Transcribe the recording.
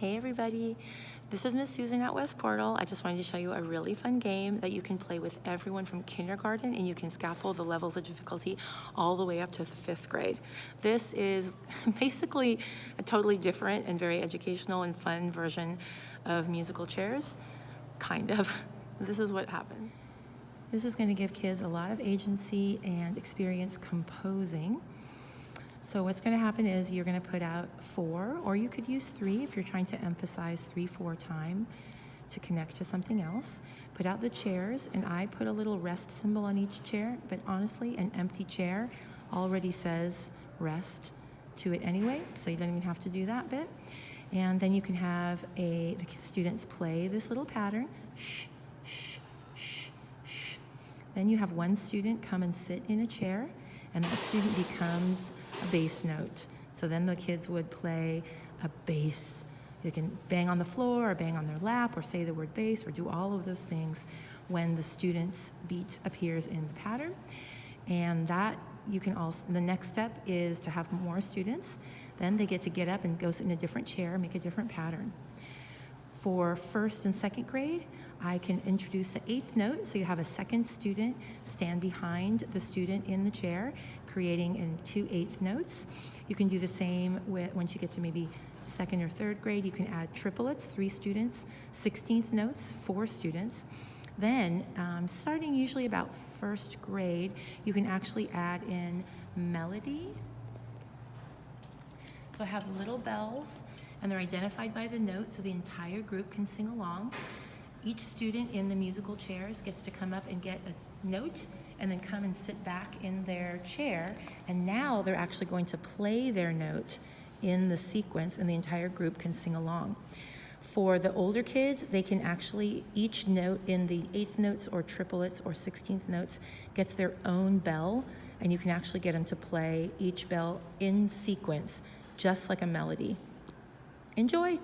Hey everybody, this is Miss Susan at West Portal. I just wanted to show you a really fun game that you can play with everyone from kindergarten, and you can scaffold the levels of difficulty all the way up to the 5th grade. This is basically a totally different and very educational and fun version of musical chairs, kind of. This is what happens. This is going to give kids a lot of agency and experience composing. So what's going to happen is you're going to put out 4, or you could use 3 if you're trying to emphasize 3/4 time to connect to something else. Put out the chairs, and I put a little rest symbol on each chair, but honestly, an empty chair already says rest to it anyway, so you don't even have to do that bit. And then you can have the students play this little pattern, shh, shh, shh, shh. Then you have one student come and sit in a chair, and that student becomes a bass note. So then the kids would play a bass. They can bang on the floor or bang on their lap or say the word bass or do all of those things when the student's beat appears in the pattern. And that you can also, the next step is to have more students. Then they get up and go sit in a different chair, make a different pattern. For 1st and 2nd grade, I can introduce the 8th note, so you have a second student stand behind the student in the chair, creating in 2 8th notes. You can do the same once you get to maybe 2nd or 3rd grade. You can add triplets, 3 students, 16th notes, 4 students. Then, starting usually about 1st grade, you can actually add in melody. So I have little bells, and they're identified by the note so the entire group can sing along. Each student in the musical chairs gets to come up and get a note and then come and sit back in their chair, and now they're actually going to play their note in the sequence and the entire group can sing along. For the older kids, they can actually, each note in the 8th notes or triplets or 16th notes gets their own bell, and you can actually get them to play each bell in sequence, just like a melody. Enjoy!